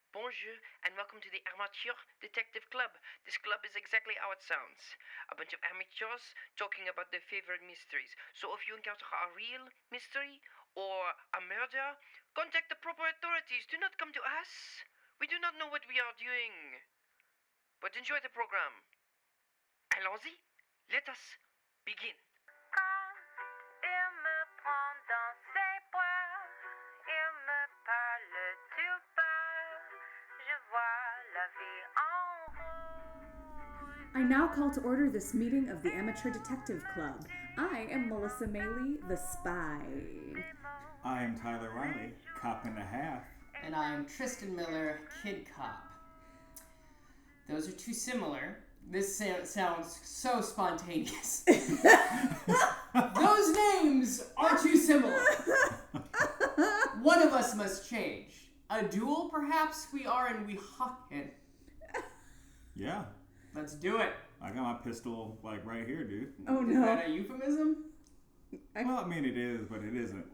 Bonjour, and welcome to the Amateur Detective Club. This club is exactly how it sounds. A bunch of amateurs talking about their favorite mysteries. So if you encounter a real mystery or a murder, contact the proper authorities. Do not come to us. We do not know what we are doing. But enjoy the program. Allons-y. Let us begin. Quand il me prend dans ses bras, il me parle tout bas, je vois la vie en rouge. I now call to order this meeting of the Amateur Detective Club. I am Melissa Meli, the spy. I am Tyler Riley, cop and a half. And I'm Tristan Miller, Kid Cop. Those are too similar. This sounds so spontaneous. Those names are too similar. One of us must change. A duel, perhaps? We are in Weehawken. Yeah, Let's do it. I got my pistol, right here, dude. Oh Is no. that a euphemism? Well, I mean, it is, but it isn't.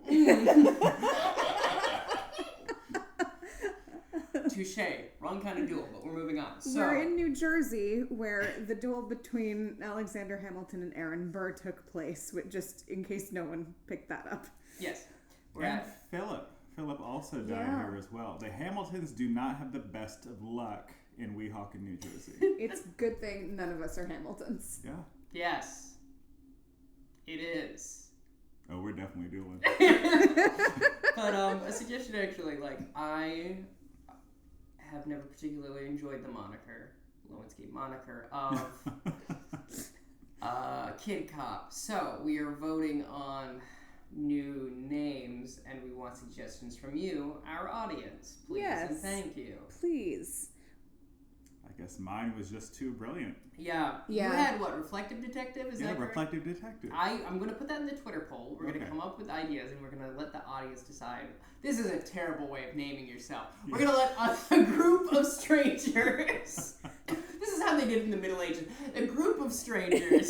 Touche. Wrong kind of duel, but we're moving on. So, We're in New Jersey, where the duel between Alexander Hamilton and Aaron Burr took place, just in case no one picked that up. yes. We're And at Philip. Philip also died Yeah. here as well. The Hamiltons do not have the best of luck in Weehawken, New Jersey. It's a good thing none of us are Hamiltons. Yeah. Yes. It is. Oh, we're definitely dueling. But a suggestion actually, I have never particularly enjoyed the Lewinsky moniker of Kid Cop. So we are voting on new names, and we want suggestions from you, our audience. Please and Yes. thank you. Please. I guess mine was just too brilliant. Yeah. Yeah. You had what? Reflective Detective? Is Yeah, that correct? Reflective Detective. I'm going to put that in the Twitter poll. We're going to Okay. come up with ideas, and we're going to let the audience decide. This is a terrible way of naming yourself. We're going to let a group of strangers. This is how they did it in the Middle Ages. A group of strangers.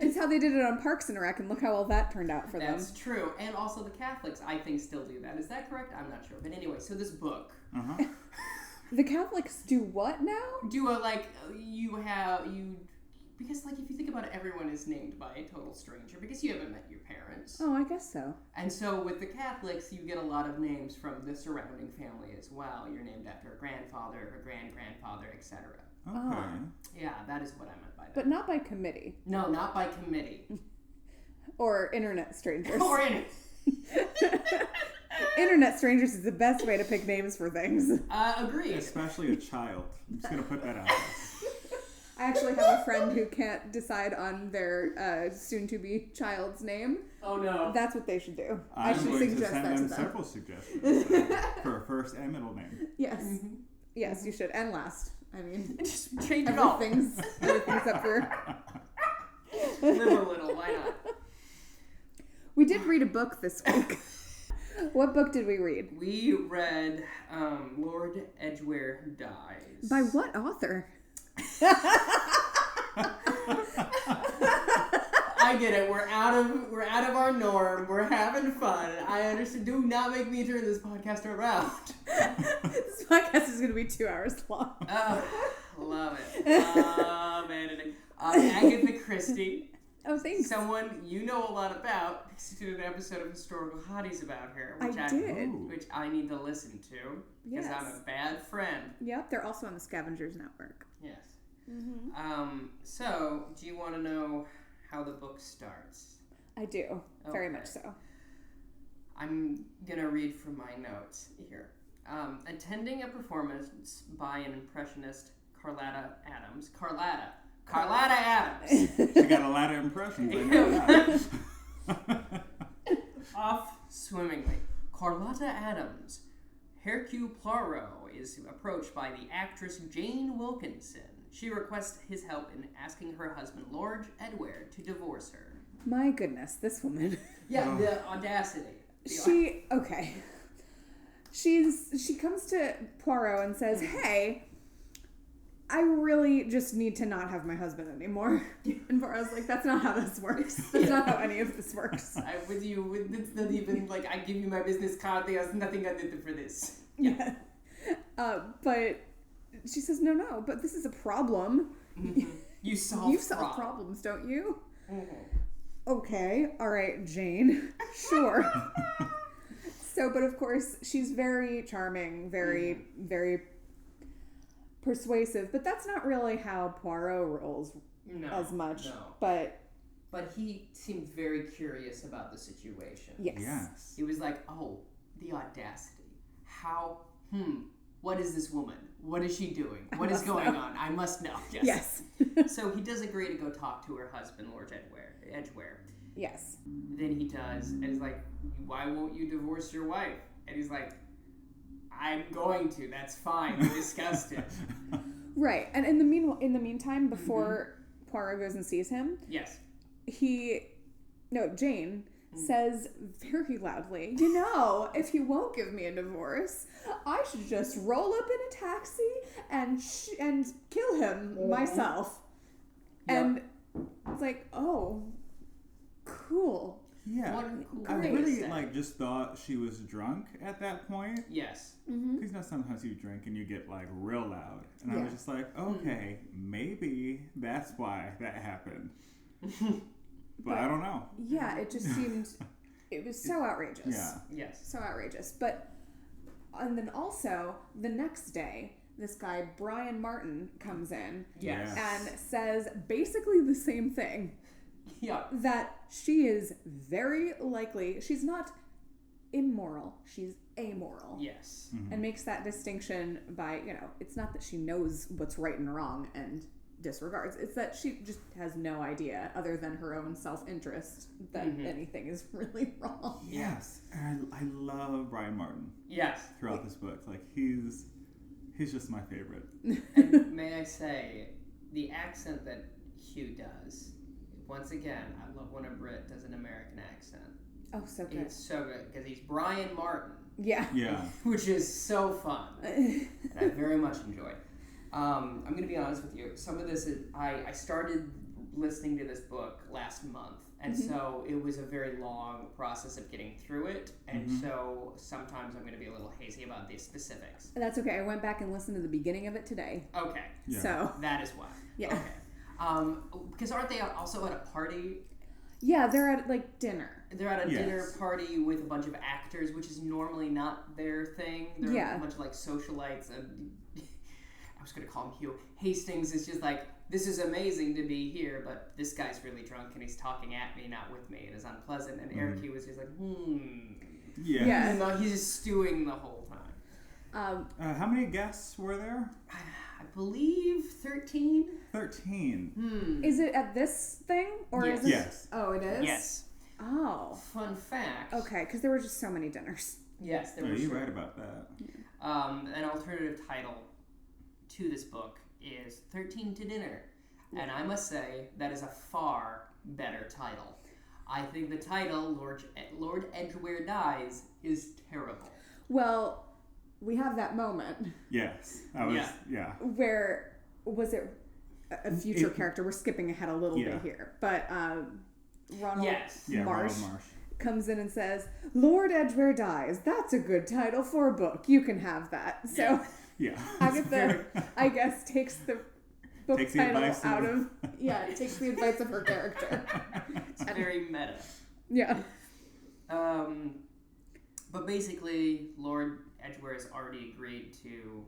It's how they did it on Parks and Rec, and look how well that turned out for them. That's true. And also the Catholics, I think, still do that. Is that correct? I'm not sure. But anyway, so this book. Uh-huh. The Catholics do what now? Do a, because, if you think about it, everyone is named by a total stranger because you haven't met your parents. Oh, I guess so. And so with the Catholics, you get a lot of names from the surrounding family as well. You're named after a grandfather, a grand-grandfather, etc. Okay. Yeah, that is what I meant by that. But not by committee. No, not by committee. Or internet strangers. Or in Internet strangers is the best way to pick names for things. Agreed. Especially a child. I'm just going to put that out there. I actually have a friend who can't decide on their soon-to-be child's name. Oh, no. That's what they should do. I I'm should going to suggest send that to them them. several suggestions for a first and middle name. Yes. Yes, you should. And last. I mean, Just change it all. everything's up for... Live a little, why not? We did read a book this week. What book did we read? We read Lord Edgware Dies. By what author? I get it. We're out of our norm. We're having fun. I understand. Do not make me turn this podcast around. This podcast is going to be 2 hours long. Love it. Love editing. Agatha Christie. Oh, thanks. Someone you know a lot about because you did an episode of Historical Hotties about her, which I did. which I need to listen to because I'm Yes. a bad friend. Yep, they're also on the Scavengers Network. Yes. So, do you want to know how the book starts? I do. Very Okay. much so. I'm going to read from my notes here. Attending a performance by an impressionist, Carlotta Adams. Carlotta Adams! She got a lot of impressions. I know that. Off swimmingly. Carlotta Adams. Hercule Poirot is approached by the actress Jane Wilkinson. She requests his help in asking her husband, Lord Edgware, to divorce her. My goodness, this woman. Yeah, the audacity. She comes to Poirot and says, "Hey, I really just need to not have my husband anymore." And Poirot's like, "That's not how this works. That's not how any of this works." It's not even I give you my business card. There's nothing I did for this. Yeah. But she says, no, but this is a problem. You solve problems, don't you? Mm-hmm. Okay, all right, Jane. Sure. So, but of course, she's very charming, very, very persuasive. But that's not really how Poirot rolls as much. No. But he seemed very curious about the situation. yes. He was like, oh, the audacity. How, what is this woman? What is she doing? What is going on? I must know. Yes. So he does agree to go talk to her husband, Lord Edgware. Yes. Then he does, and he's like, why won't you divorce your wife? And he's like, I'm going to. That's fine. We discussed it. Right. And in the meantime, before Poirot goes and sees him, Yes. Jane says very loudly, if you won't give me a divorce, I should just roll up in a taxi and kill him myself. Yep. And it's like, oh, cool. Yeah. What a cool I thing to really say. just thought she was drunk at that point. Yes. Because sometimes you drink and you get real loud. And I was just like, okay, maybe that's why that happened. But I don't know. Yeah, it just seemed, it was so outrageous. Yeah. Yes. So outrageous. And then also, the next day, this guy, Brian Martin, comes in Yes. and says basically the same thing. Yeah. That she is very likely, she's not immoral, she's amoral. Yes. And makes that distinction by, it's not that she knows what's right and wrong and disregards, it's that she just has no idea, other than her own self-interest, that anything is really wrong. Yes. And I love Brian Martin Yes. throughout this book. He's just my favorite. And may I say, the accent that Hugh does, once again, I love when a Brit does an American accent. Oh, so good. It's so good, because he's Brian Martin. Yeah. Yeah. Which is so fun. And I very much enjoyed. I'm going to be honest with you. Some of this I started listening to this book last month, and so it was a very long process of getting through it, and so sometimes I'm going to be a little hazy about the specifics. That's okay. I went back and listened to the beginning of it today. Okay. Yeah. So, That is why. yeah. Okay. Because aren't they also at a party? Yeah, they're at dinner. They're at a Yes. dinner party with a bunch of actors, which is normally not their thing. They're Yeah. a bunch of socialites, and I was going to call him Hugh. Hastings is just this is amazing to be here, but this guy's really drunk and he's talking at me, not with me. It is unpleasant. And Eric Hugh was just Yeah. Yeah. And he's just stewing the whole time. How many guests were there? I believe 13. 13. Is it at this thing? Or Yes. is it? Yes. Oh, it is? Yes. Oh. Fun fact. Okay, because there were just so many dinners. Yes, there Yeah, was. you're right about that. An alternative title to this book is 13 to Dinner. And I must say, that is a far better title. I think the title, Lord Edgware Dies, is terrible. Well, we have that moment Yes. Yeah. where, was it a future character? We're skipping ahead a little bit here. But Ronald Yes. Marsh Ronald Marsh. comes in and says, Lord Edgware Dies. That's a good title for a book. You can have that. So Yeah. Agatha, I guess, takes the book Takes the title advice out of... Yeah, takes the advice of her character. It's very meta. Yeah. But basically, Lord Edgware has already agreed to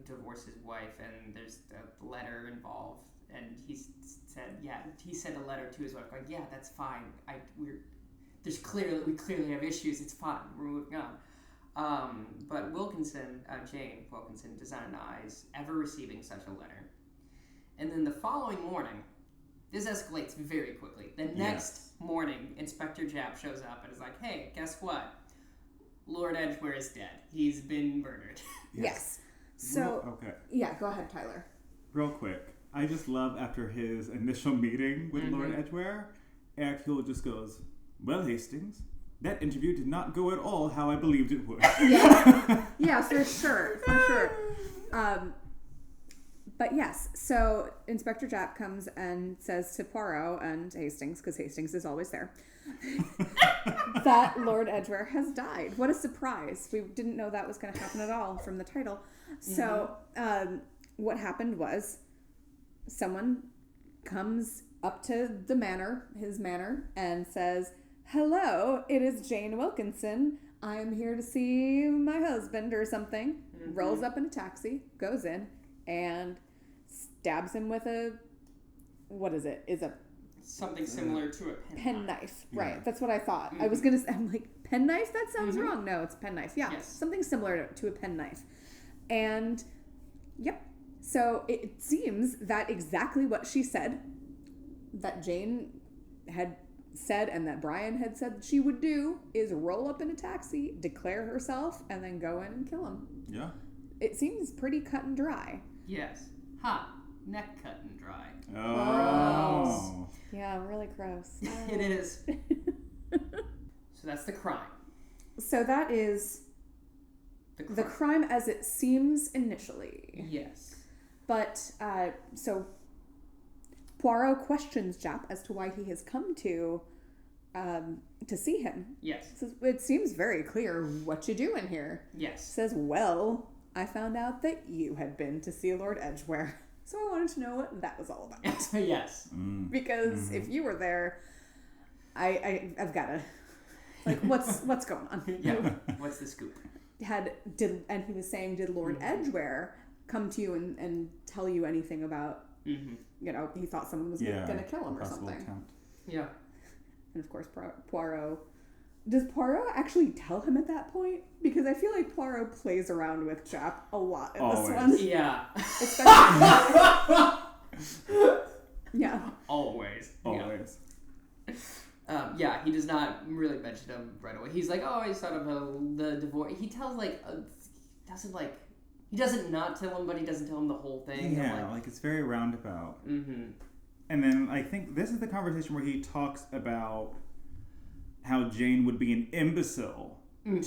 divorce his wife, and there's a letter involved. And he sent a letter to his wife going, yeah, that's fine. We clearly have issues. It's fine. We're moving on. But Jane Wilkinson does not denies ever receiving such a letter. And then the following morning, this escalates very quickly. The next morning, Inspector Japp shows up and is like, hey, guess what? Lord Edgware is dead. He's been murdered. Yes. So, Okay. yeah, go ahead, Tyler. Real quick. I just love after his initial meeting with Lord Edgware, Eric Huell just goes, well, Hastings, that interview did not go at all how I believed it would. Yeah, for sure. But yes, so Inspector Japp comes and says to Poirot and Hastings, because Hastings is always there, that Lord Edgware has died. What a surprise. We didn't know that was going to happen at all from the title. So, what happened was someone comes up to his manor, and says, "Hello, it is Jane Wilkinson. I am here to see my husband," or something. Rolls up in a taxi, goes in, and stabs him with what is it? Is a Something similar to a penknife. Yeah. Right, that's what I thought. I was gonna say, I'm like, penknife? That sounds wrong. No, it's penknife. Yeah, Yes. something similar to a penknife. And, yep. So it seems that exactly what she said, that Jane had said and that Brian had said she would do, is roll up in a taxi, declare herself, and then go in and kill him. Yeah. It seems pretty cut and dry. Yes. Ha! Neck cut and dry. Oh. Yeah, really gross. It is. So that's the crime. So that is the crime as it seems initially. Yes. But, so Poirot questions Jap as to why he has come to see him. Yes. Says, it seems very clear what you do in here. Yes. Says, well, I found out that you had been to see Lord Edgware. So I wanted to know what that was all about. Yes. Because if you were there, I've got to, like, what's going on? Yeah. What's the scoop? And he was saying, did Lord Edgware come to you and tell you anything about, you know, he thought someone was going to kill him or possible something. attempt. Yeah. And of course, Poirot. Does Poirot actually tell him at that point? Because I feel like Poirot plays around with Jap a lot in this one. Yeah. Especially. Yeah. Always. Always. Yeah, he does not really mention him right away. He's like, oh, I thought of the divorce. He tells, he doesn't not tell him, but he doesn't tell him the whole thing. Yeah, like it's very roundabout. Mm-hmm. And then I think this is the conversation where he talks about how Jane would be an imbecile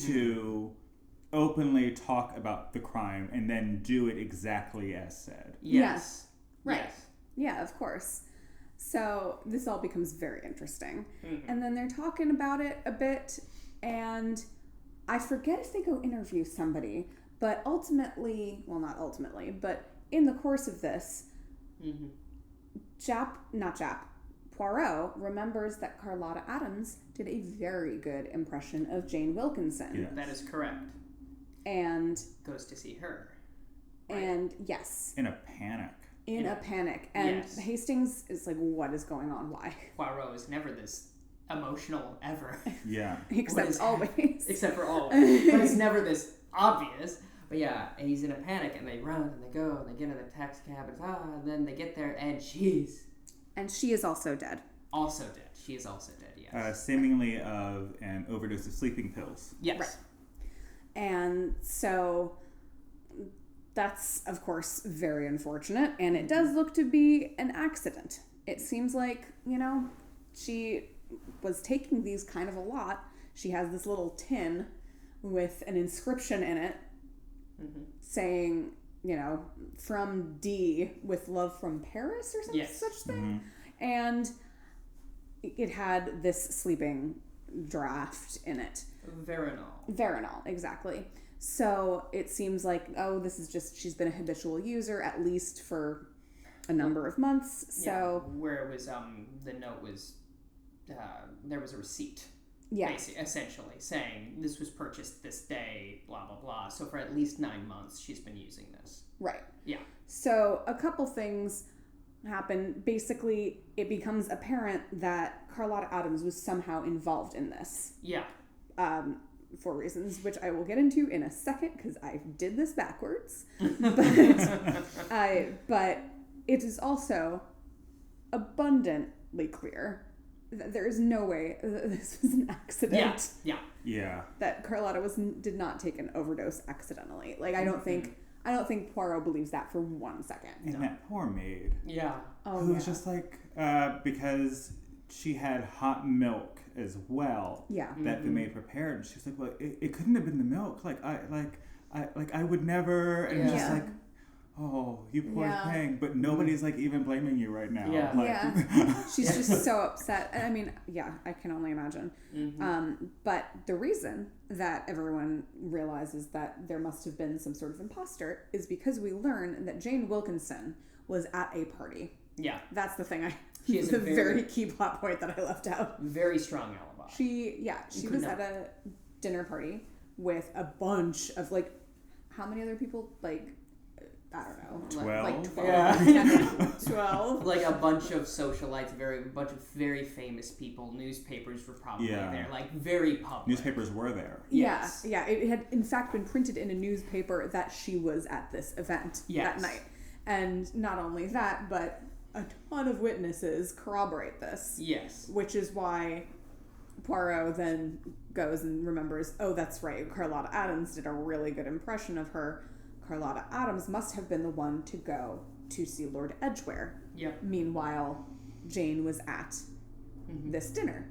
to openly talk about the crime and then do it exactly as said. Yes. Right. Yes. Yeah, of course. So this all becomes very interesting. And then they're talking about it a bit, and I forget if they go interview somebody, but ultimately, well, not ultimately, but in the course of this, Poirot remembers that Carlotta Adams did a very good impression of Jane Wilkinson. Yeah. That is correct. And Goes to see her. and yes, In a panic. in a panic. And Yes. Hastings is like, what is going on? Why? Poirot is never this emotional ever. Yeah. Except always. Except for always. But it's never this obvious. But yeah, and he's in a panic, and they run, and they go, and they get in a taxi cab, and then they get there, and she's And she is also dead. also dead. She is also dead, yes. Seemingly of an overdose of sleeping pills. Yes. Right. And so that's, of course, very unfortunate. And it does look to be an accident. It seems like, you know, she was taking these kind of a lot. She has this little tin with an inscription in it saying, you know, from D with love from Paris or something, such thing. And it had this sleeping draft in it. Veronal, exactly. So it seems like, oh, this is just, she's been a habitual user at least for a number of months. So where it was, the note was, there was a receipt. yeah, Essentially saying this was purchased this day, blah, blah, blah. So for at least 9 months, she's been using this. right. Yeah. So a couple things happen. Basically, it becomes apparent that Carlotta Adams was somehow involved in this. Yeah. For reasons which I will get into in a second because I did this backwards. But it is also abundantly clear that there is no way that this was an accident. Yeah. That Carlotta did not take an overdose accidentally. Like I don't think Poirot believes that for 1 second. And that poor maid. Yeah. Oh, who was just like, because she had hot milk as well. Yeah. That the maid prepared. And she's like, well, it couldn't have been the milk. I would never. And it's just like, oh, you poor Yeah. thing. But nobody's like even blaming you right now. Yeah. Like, Yeah. She's just so upset. And I mean, yeah, I can only imagine. But the reason that everyone realizes that there must have been some sort of imposter is because we learn that Jane Wilkinson was at a party. Yeah. That's the thing She has the a very very- key plot point that I left out. Very strong alibi. She could was not. at a dinner party with a bunch of like, how many other people? Like, I don't know. 12? Like 12. Yeah. 12. Like a bunch of socialites, a bunch of very famous people. Newspapers were probably Yeah. there, like very public. newspapers were there. Yes. Yeah. It had in fact been printed in a newspaper that she was at this event Yes. that night. And not only that, but a ton of witnesses corroborate this. Yes. Which is why Poirot then goes and remembers, oh, that's right, Carlotta Adams did a really good impression of her. Carlotta Adams must have been the one to go to see Lord Edgware. Yep. Meanwhile, Jane was at this dinner.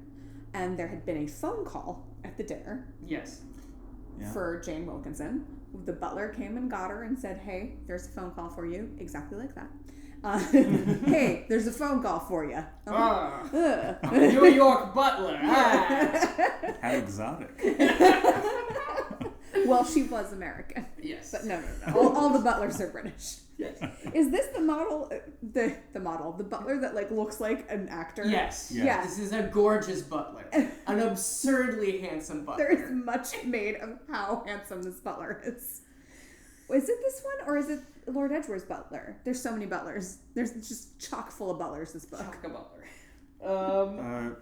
And there had been a phone call at the dinner Yes. Yeah. for Jane Wilkinson. The butler came and got her and said, hey, there's a phone call for you. Exactly like that. Hey, there's a phone call for you. New York butler. Ah. How exotic. Well, she was American. Yes. But no. All the butlers are British. Yes. Is this the model, the butler that like looks like an actor? Yes. Yeah. Yeah. This is a gorgeous butler. An absurdly handsome butler. There is much made of how handsome this butler is. Is it this one or is it Lord Edgware's butler? There's so many butlers. There's just chock full of butlers, this book. Chaka butler.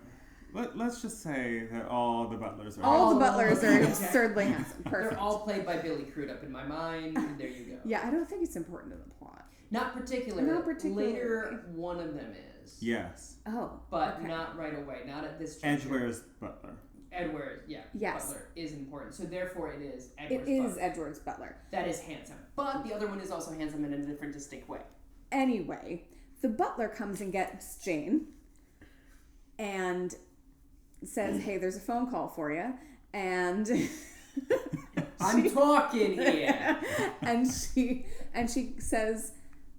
Let's just say that all the butlers are. All the butlers are Okay. absurdly handsome. Perfect. They're all played by Billy Crudup in my mind. There you go. Yeah, I don't think it's important to the plot. Not particularly. Not particularly. Later, one of them is. Yes. Oh. But okay. not right away. Not at this juncture. Edgware's butler. Edward, yeah. Yes. Butler is important. So therefore it is It Edward's is butler. Edward's butler. That is handsome. But the other one is also handsome in a different, distinct way. Anyway, the butler comes and gets Jane and says, hey, there's a phone call for you. And I'm talking here. and she says,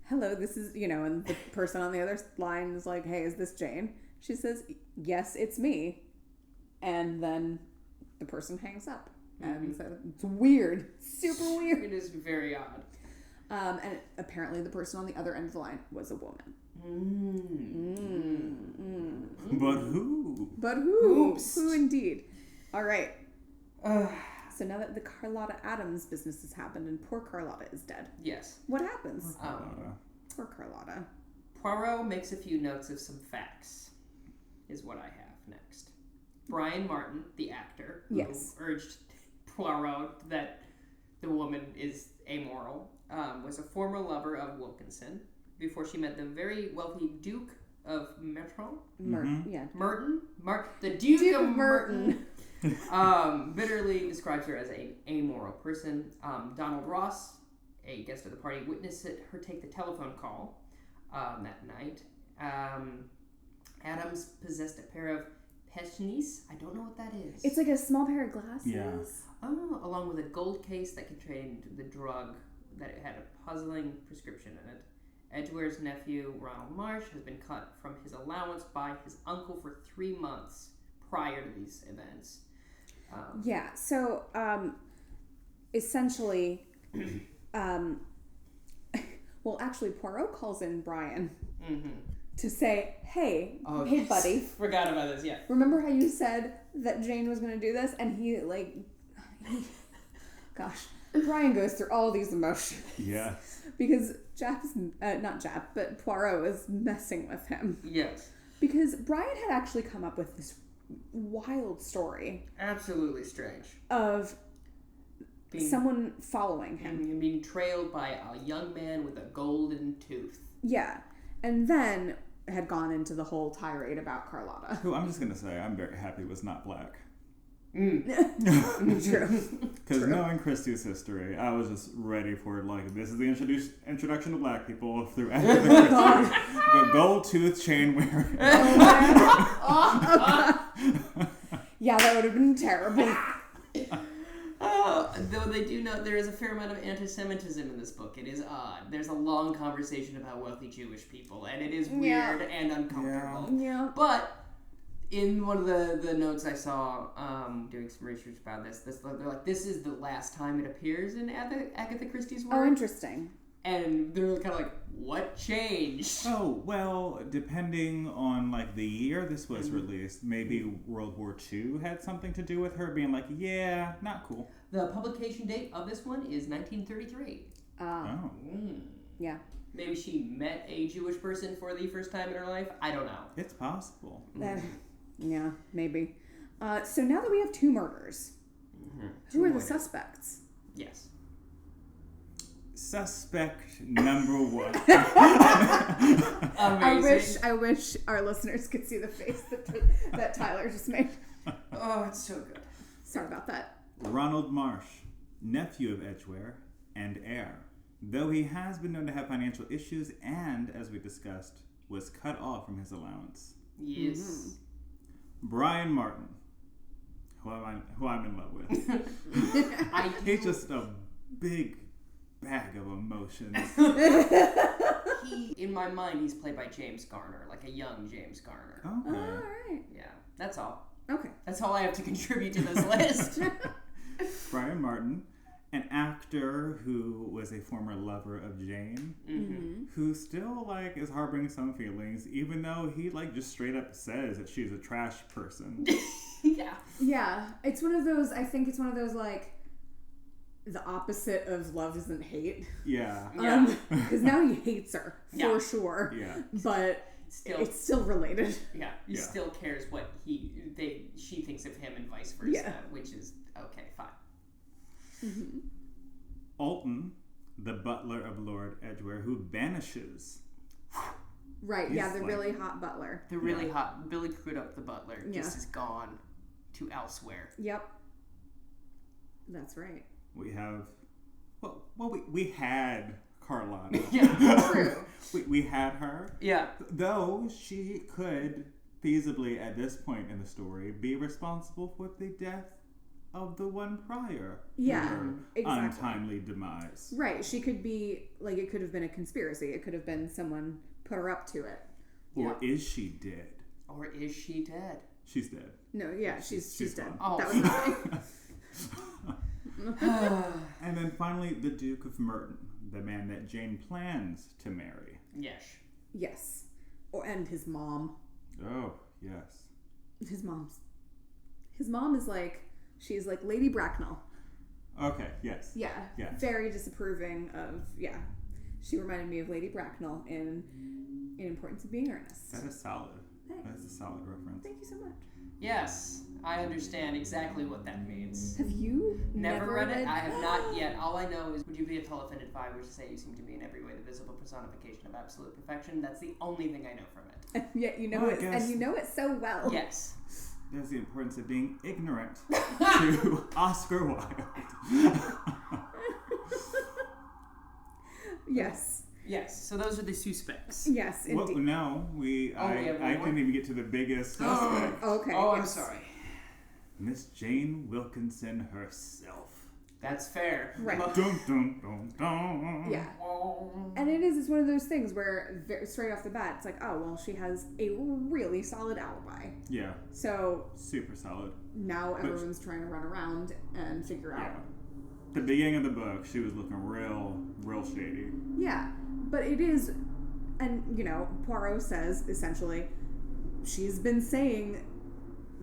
hello, this is, and the person on the other line is like, hey, is this Jane? She says, yes, it's me. And then the person hangs up. And so it's weird. Super weird. It is very odd. And apparently the person on the other end of the line was a woman. But who? But who? Oops. Who indeed? All right. So now that the Carlotta Adams business has happened and poor Carlotta is dead, Yes. what happens? Carlotta. Poor Carlotta. Poirot makes a few notes of some facts, is what I have next. Brian Martin, the actor, who Yes. urged Poirot that the woman is amoral, was a former lover of Wilkinson before she met the very wealthy Duke of Merton. Yeah. Merton? the Duke of Merton. Bitterly describes her as an amoral person. Donald Ross, a guest at the party, witnessed her take the telephone call that night. Adams possessed a pair of Pechnis. I don't know what that is. It's like a small pair of glasses. Yeah. Oh, along with a gold case that contained the drug that had a puzzling prescription in it. Edgware's nephew, Ronald Marsh, has been cut from his allowance by his uncle for 3 months prior to these events. Yeah. So, essentially, well, actually, Poirot calls in Brian to say, hey, hey, buddy. Forgot about this, yeah. Remember how you said that Jane was going to do this? And gosh, Brian goes through all these emotions. Yeah. Because but Poirot is messing with him. Yes. Because Brian had actually come up with this wild story Absolutely strange. of Being, someone following him. being trailed by a young man with a golden tooth. Yeah. And then had gone into the whole tirade about Carlotta. Who I'm just gonna say I'm very happy was not black. True. Because knowing Christie's history, I was just ready for this is the introduction to black people through after the gold tooth chain wearing. Yeah, that would have been terrible. Though they do note there is a fair amount of anti-Semitism in this book. It is odd. There's a long conversation about wealthy Jewish people, and it is weird and uncomfortable. Yeah. But in one of the notes I saw doing some research about this, they're like, this is the last time it appears in Agatha Christie's work. Oh, interesting. And they're kind of like, what changed? Oh, well, depending on like the year this was released, maybe World War II had something to do with her being like, yeah, not cool. The publication date of this one is 1933. Oh. Yeah. Maybe she met a Jewish person for the first time in her life. I don't know. It's possible. Yeah, maybe. So now that we have 2 murders, who are the suspects? Yes. Suspect number 1. Amazing. I wish our listeners could see the face that Tyler just made. Oh, it's so good. Sorry about that. Ronald Marsh, nephew of Edgware and heir, though he has been known to have financial issues and, as we discussed, was cut off from his allowance. Yes. Brian Martin, who I'm in love with. He's just a big bag of emotions. In my mind, he's played by James Garner, like a young James Garner. Okay. All right. Yeah, that's all. Okay. That's all I have to contribute to this list. Brian Martin, an actor who was a former lover of Jane, who still like is harboring some feelings, even though he like just straight up says that she's a trash person. Yeah. Yeah. It's one of those, I think it's one of those like, the opposite of love isn't hate. Yeah. Because now he hates her, for sure. Yeah. But it's still related. Yeah. He still cares what she thinks of him and vice versa, which is okay, fine. Alton, the butler of Lord Edgware, who banishes. Right, He's the like- really hot butler. The really hot Billy Crudup, the butler, just is gone to elsewhere. Yep. That's right. We have, we had Carlotta. Yeah, True. we had her. Yeah. Though she could feasibly, at this point in the story, be responsible for the death of the one prior. Yeah, to her exactly. untimely demise. Right, she could be, like, it could have been a conspiracy. It could have been someone put her up to it. Or is she dead? Or is she dead? She's dead. No, yeah, she's dead. gone. Oh. That was the thing. And then finally, the Duke of Merton, the man that Jane plans to marry. Yes. Yes. And his mom. Oh, yes. His mom is like, she's like Lady Bracknell. Okay, yes. Yeah. Yeah. Very disapproving of, She reminded me of Lady Bracknell in Importance of Being Earnest. That is solid. Thanks. That is a solid reference. Thank you so much. Yes, I understand exactly what that means. Have you Never read it? I have not yet. All I know is, would you be at all offended if I were to say you seem to me in every way the visible personification of absolute perfection? That's the only thing I know from it. Yeah, you know Well, I it, guess- and you know it so well. Yes. There's the importance of being ignorant to Oscar Wilde. Yes. Yes, so those are the suspects. Yes, Well, indeed. no, we have I one more? didn't even get to the biggest suspect. Okay. Oh, I'm yes. sorry. Miss Jane Wilkinson herself. That's fair. Right. Dun, dun, dun, dun. Yeah. Oh. And it's one of those things where straight off the bat, it's like, oh, well, she has a really solid alibi. Yeah, So super solid. now everyone's trying to run around and figure out. Yeah. The beginning of the book, she was looking real shady. Yeah. But it is, and, Poirot says, essentially, she's been saying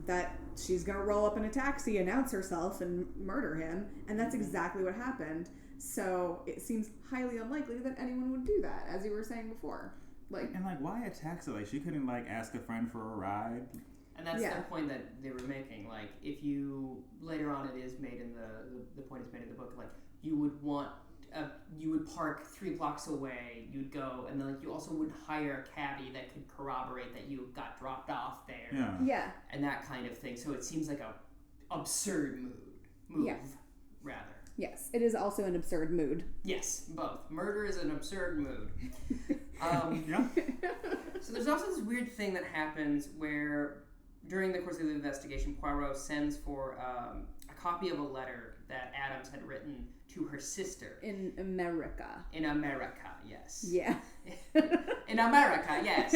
that she's going to roll up in a taxi, announce herself, and murder him. And that's exactly what happened. So it seems highly unlikely that anyone would do that, as you were saying before. And why a taxi? Like, she couldn't ask a friend for a ride. And that's the point that they were making. Like, if you later on, it is made in the point is made in the book. Like, you would park 3 blocks away. You'd go, and then you also would hire a cabbie that could corroborate that you got dropped off there. Yeah. Yeah. And that kind of thing. So it seems like a absurd move, rather. Yes, it is also an absurd mood. Yes, both. Murder is an absurd mood. Yeah. So there's also this weird thing that happens where, during the course of the investigation, Poirot sends for a copy of a letter that Adams had written to her sister. In America. In America, yes. Yeah. In America, yes.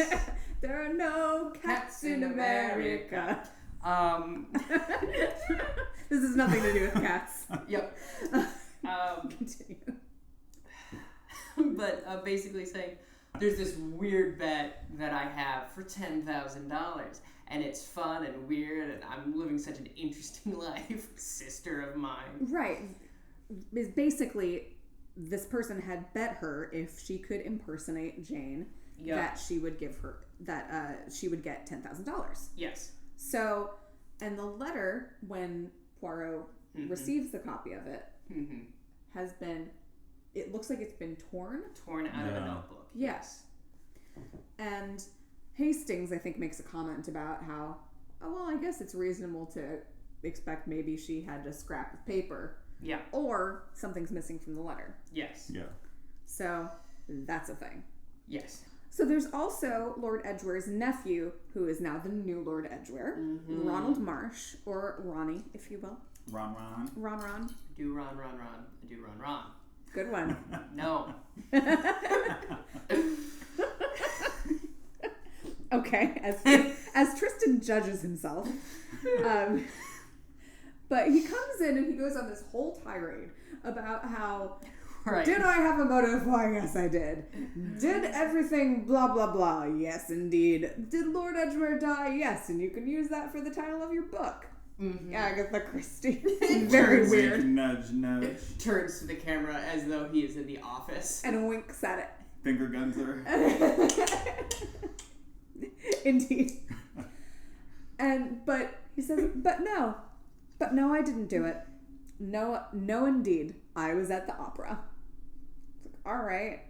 There are no cats in America. This has nothing to do with cats. Yep. Continue. But basically saying, there's this weird bet that I have for $10,000, and it's fun and weird, and I'm living such an interesting life, sister of mine. Right. Is basically, this person had bet her if she could impersonate Jane, that she would give her she would get $10,000. Yes. So, and the letter, when Poirot receives the copy of it, has been, it looks like it's been torn out of a notebook. Yes. And Hastings, I think, makes a comment about how, oh, well, I guess it's reasonable to expect maybe she had a scrap of paper. Yeah. Or something's missing from the letter. Yes. Yeah. So that's a thing. Yes. So there's also Lord Edgware's nephew, who is now the new Lord Edgware, Ronald Marsh, or Ronnie, if you will. Ron. Ron. Do Ron. Do Ron. Good one. No. Okay, as Tristan judges himself. But he comes in and he goes on this whole tirade about how, did I have a motive? Why, yes, I did. Did everything blah, blah, blah? Yes, indeed. Did Lord Edgware die? Yes, and you can use that for the title of your book. Agatha Christie. Very weird. Nudge. Turns to the camera as though he is in the office. And winks at it. Finger guns her. Indeed. But he says, but no, I didn't do it. No, indeed. I was at the opera. It's like, all right.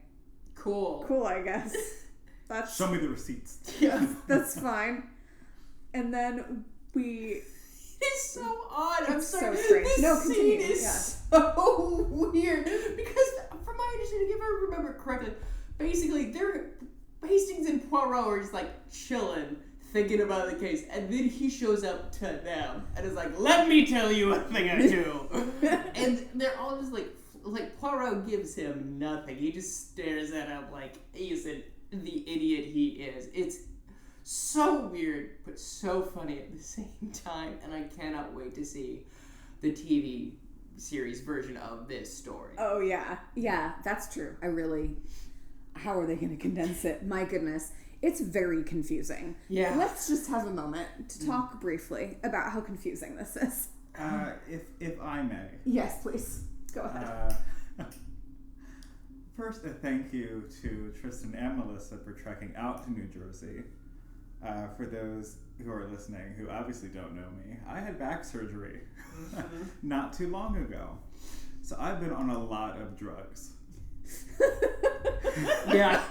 Cool, I guess. Show me the receipts. Yes, that's fine. And then It's so odd. I'm sorry. So strange. This scene is so weird. Because from my understanding, if I remember correctly, basically Hastings and Poirot are just like chilling, thinking about the case, and then he shows up to them and is like, "Let me tell you a thing or two." And they're all just like Poirot gives him nothing. He just stares at him like he's the idiot he is. It's so weird, but so funny at the same time, and I cannot wait to see the TV series version of this story. Oh, yeah, that's true. How are they going to condense it? My goodness. It's very confusing. Yeah. Let's just have a moment to talk briefly about how confusing this is. If I may. Yes, please. Go ahead. First, a thank you to Tristan and Melissa for trekking out to New Jersey. For those who are listening who obviously don't know me, I had back surgery not too long ago. So I've been on a lot of drugs. Yeah.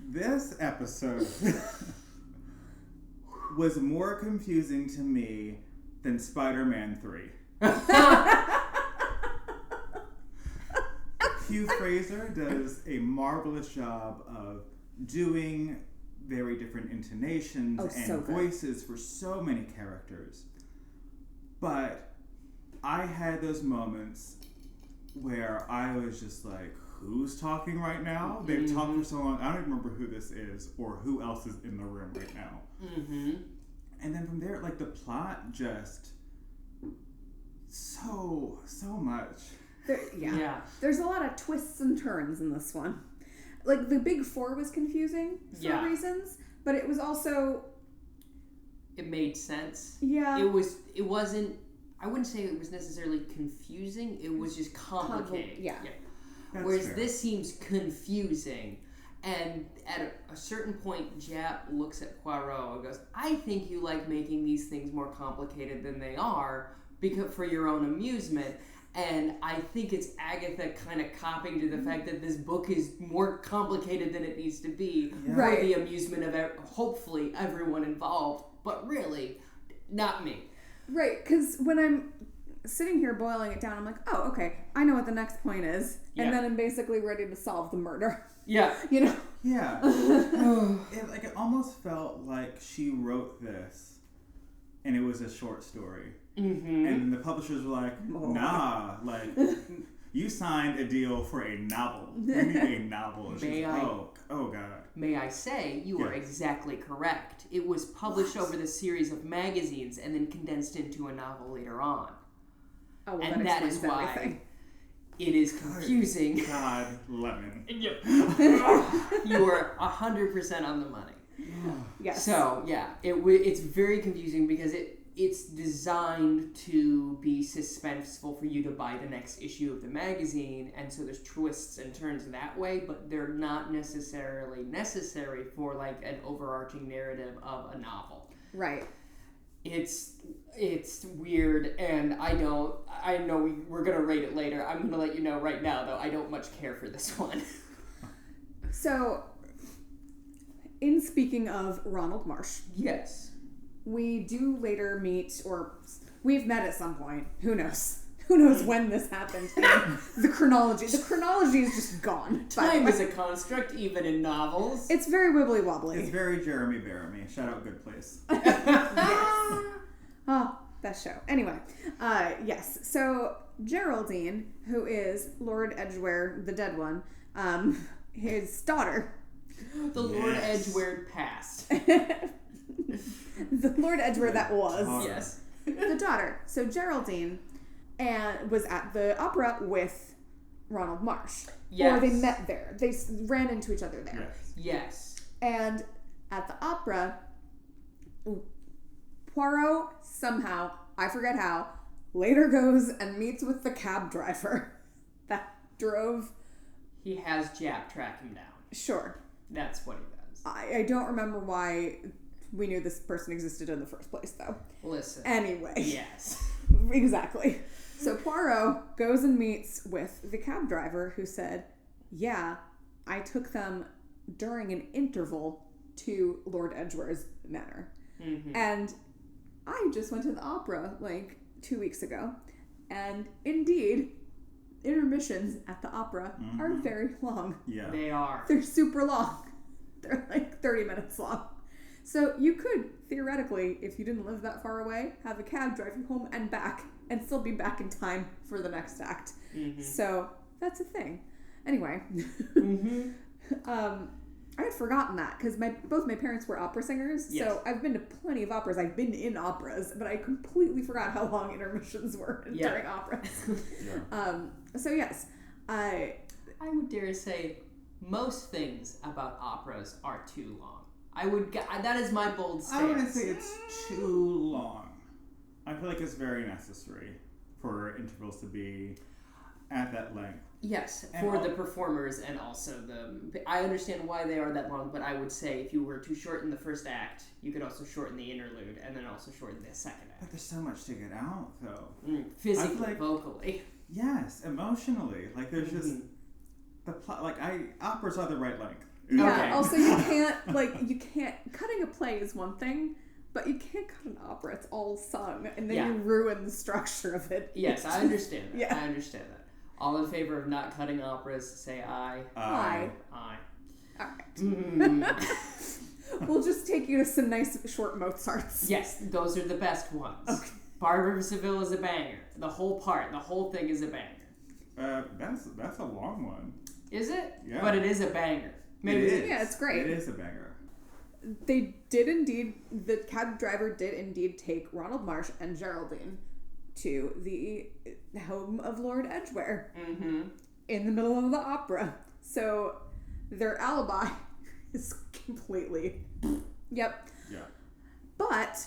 This episode was more confusing to me than Spider-Man 3. Hugh Fraser does a marvelous job of doing very different intonations and voices for so many characters. But I had those moments where I was just like, who's talking right now? They've talked for so long, I don't even remember who this is or who else is in the room right now. And then from there, like, the plot just so much. There's a lot of twists and turns in this one. Like, the big four was confusing for reasons, but it was also... It made sense. Yeah. It wasn't... I wouldn't say it was necessarily confusing. It was just complicated. Yeah. Whereas this seems confusing. And at a certain point, Jap looks at Poirot and goes, I think you like making these things more complicated than they are because for your own amusement. And I think it's Agatha kind of copying to the fact that this book is more complicated than it needs to be for the amusement of hopefully everyone involved. But really, not me. Right, because when I'm sitting here boiling it down, I'm like, oh, okay, I know what the next point is. And then I'm basically ready to solve the murder. Yeah. You know? Yeah. It almost felt like she wrote this and it was a short story. And the publishers were like, nah, like, you signed a deal for a novel. We need a novel. And she's like, oh God. May I say, you are exactly correct. It was published over the series of magazines and then condensed into a novel later on. Oh, well, And that is why everything. it is confusing. God, lemon. You are 100% on the money. Yes. So, yeah, it's very confusing because it's designed to be suspenseful for you to buy the next issue of the magazine, and so there's twists and turns that way, but they're not necessarily necessary for like an overarching narrative of a novel. Right. It's weird, and I know we're gonna rate it later. I'm gonna let you know right now, though, I don't much care for this one. So, in speaking of Ronald Marsh, Yes. we do later meet, or we've met at some point. Who knows? Who knows when this happened? The chronology is just gone. Time is a construct, even in novels. It's very wibbly wobbly. It's very Jeremy Bearimy. Shout out Good Place. Oh, that show. Anyway, yes. So Geraldine, who is Lord Edgware, the dead one, his daughter. The Lord Edgware passed. The Lord Edgware that was. Daughter. Yes. The daughter. So Geraldine was at the opera with Ronald Marsh. Yes. Or they met there. They ran into each other there. Yes. And at the opera, Poirot somehow, I forget how, later goes and meets with the cab driver that drove. He has Jap track him down. Sure. That's what he does. I don't remember why we knew this person existed in the first place, though. Listen. Anyway. Yes. Exactly. So Poirot goes and meets with the cab driver who said, yeah, I took them during an interval to Lord Edgware's manor. Mm-hmm. And I just went to the opera like 2 weeks ago. And indeed, intermissions at the opera are very long. Yeah. They are. They're super long. They're like 30 minutes long. So you could, theoretically, if you didn't live that far away, have a cab drive you home and back and still be back in time for the next act. Mm-hmm. So that's a thing. Anyway. Mm-hmm. I had forgotten that because both my parents were opera singers. Yes. So I've been to plenty of operas. I've been in operas, but I completely forgot how long intermissions were during operas. So yes, I would dare say most things about operas are too long. That is my bold stance. I wouldn't say it's too long. I feel like it's very necessary for intervals to be at that length. Yes, And for the performers and also I understand why they are that long, but I would say if you were to shorten the first act, you could also shorten the interlude and then also shorten the second But act. there's so much to get out, though. Physically, like- vocally. Yes, emotionally. Like, there's just the plot. Like, operas are the right length. yeah. Okay. Also, you can't. Cutting a play is one thing, but you can't cut an opera. It's all sung, and then you ruin the structure of it. Yes, I understand that. Yeah. I understand that. All in favor of not cutting operas, say aye. Aye. Aye. All right. We'll just take you to some nice short Mozarts. Yes, those are the best ones. Okay. Barber of Seville is a banger. The whole thing is a banger. That's a long one. Is it? Yeah. But it is a banger. Maybe It is. Yeah, it's great. It is a banger. They did indeed, the cab driver did indeed take Ronald Marsh and Geraldine to the home of Lord Edgware in the middle of the opera. So their alibi is completely, yep. Yeah. But,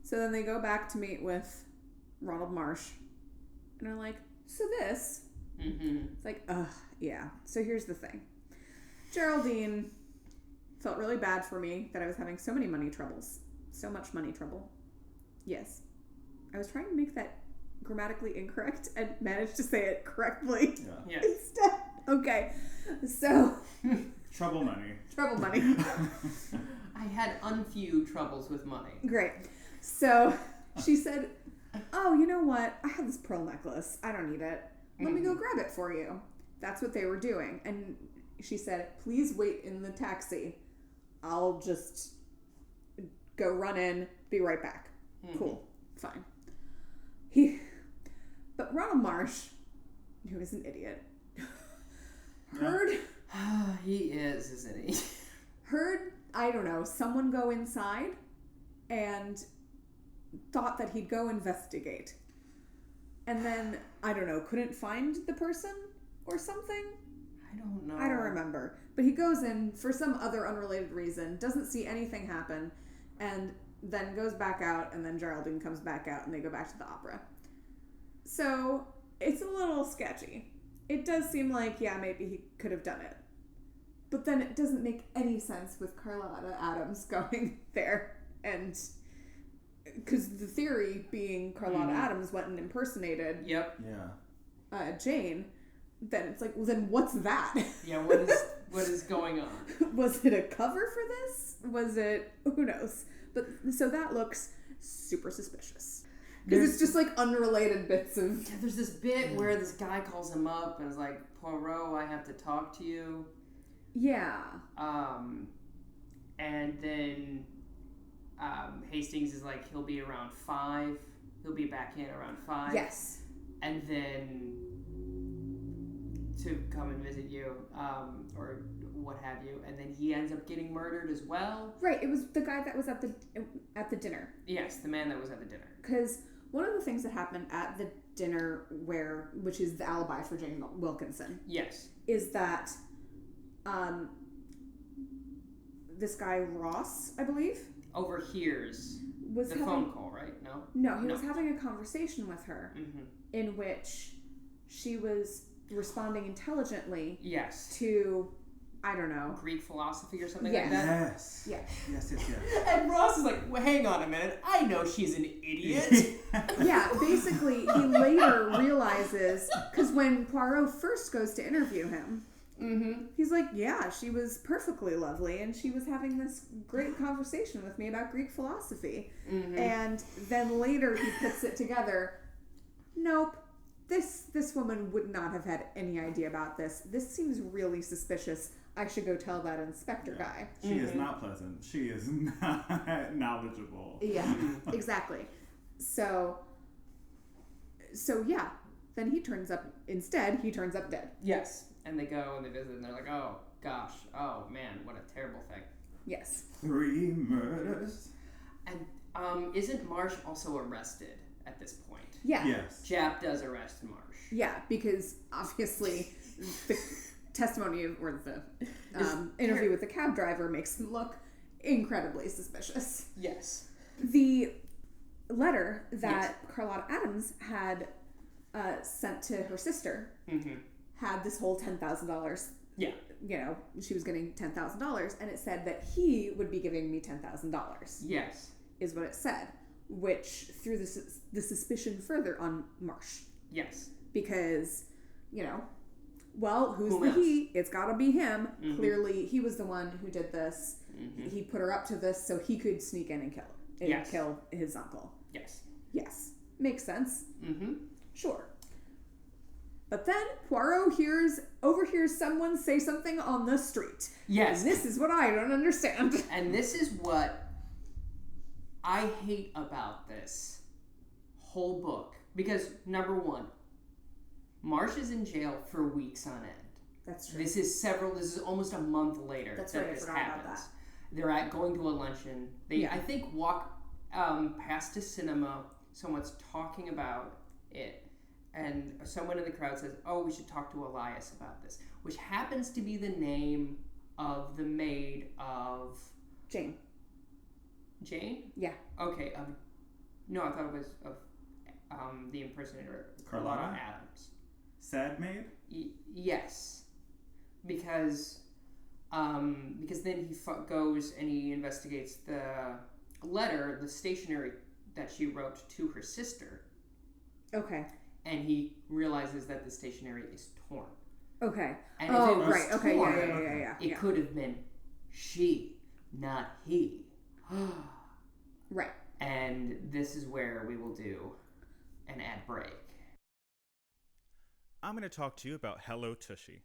so then they go back to meet with Ronald Marsh and are like, so this, it's like, yeah. So here's the thing. Geraldine felt really bad for me that I was having so many money troubles. So much money trouble. Yes. I was trying to make that grammatically incorrect and managed to say it correctly. Yes. Instead. Okay. So. Trouble money. Trouble money. I had unfew troubles with money. Great. So she said, oh, you know what? I have this pearl necklace. I don't need it. Let me go grab it for you. That's what they were doing. And she said, please wait in the taxi. I'll just go run in, be right back. Cool. Fine. But Ronald Marsh, who is an idiot, heard He is, isn't he? heard, I don't know, someone go inside and thought that he'd go investigate. And then, I don't know, couldn't find the person or something? I don't know. I don't remember. But he goes in for some other unrelated reason, doesn't see anything happen, and then goes back out, and then Geraldine comes back out, and they go back to the opera. So, it's a little sketchy. It does seem like, yeah, maybe he could have done it. But then it doesn't make any sense with Carlotta Adams going there. And because the theory being Carlotta Adams went and impersonated Yep. Yeah. Jane, then it's like, well, then what's that? Yeah, what is going on? Was it a cover for this? Was it, who knows? But so that looks super suspicious. Because it's just like unrelated bits of... Yeah, there's this bit where this guy calls him up and is like, Poirot, I have to talk to you. Yeah. And then Hastings is like, he'll be around 5. He'll be back in around 5. Yes. And then to come and visit you, or what have you. And then he ends up getting murdered as well. Right, it was the guy that was at the dinner. Yes, the man that was at the dinner. Because one of the things that happened at the dinner which is the alibi for Jane Wilkinson, Yes. is that this guy Ross, I believe, Overhears was the having... phone call, right? No? No, he was having a conversation with her Mm-hmm. in which she was responding intelligently Yes. to, I don't know. Greek philosophy or something Yes. like that? Yes. Yeah. Yes. And Ross is like, well, hang on a minute. I know she's an idiot. Yeah, basically, he later realizes, because when Poirot first goes to interview him, he's like, yeah, she was perfectly lovely, and she was having this great conversation with me about Greek philosophy. And then later he puts it together. Nope. This woman would not have had any idea about this. This seems really suspicious. I should go tell that inspector guy. She is not pleasant. She is not knowledgeable. Yeah, exactly. So yeah. Then he turns up dead. Yes. And they go and they visit and they're like, oh, gosh. Oh, man. What a terrible thing. Yes. 3 murders. And isn't Marsh also arrested at this point? Yeah. Yes. Jap does arrest Marsh. Yeah, because obviously the testimony or the interview with the cab driver makes him look incredibly suspicious. Yes. The letter that Carlotta Adams had sent to her sister had this whole $10,000. Yeah. You know, she was getting $10,000, and it said that he would be giving me $10,000. Yes. Is what it said, which threw the suspicion further on Marsh. Yes. Because, you know, well, who's Who the else? he? It's gotta be him. Clearly, he was the one who did this. He put her up to this so he could sneak in and kill his uncle. Yes. Yes. Makes sense. Mm-hmm. Sure. But then Poirot overhears someone say something on the street. Yes. And this is what I don't understand. And this is what I hate about this whole book. Because, number one, Marsh is in jail for weeks on end. That's true. This is almost a month later That's that right, I this forgot about happens. that. They're going to a luncheon. They, I think, walk past a cinema. Someone's talking about it. And someone in the crowd says, oh, we should talk to Elias about this. Which happens to be the name of the maid of... Jane? Yeah. Okay. No, I thought it was of the impersonator, Carlotta Adams. Sad maid? Yes. Because then he goes and he investigates the letter, the stationery that she wrote to her sister. Okay. And he realizes that the stationery is torn. Okay. And if it was right. Okay. torn, Yeah. it could have been she, not he. Right. And this is where we will do an ad break. I'm going to talk to you about Hello Tushy.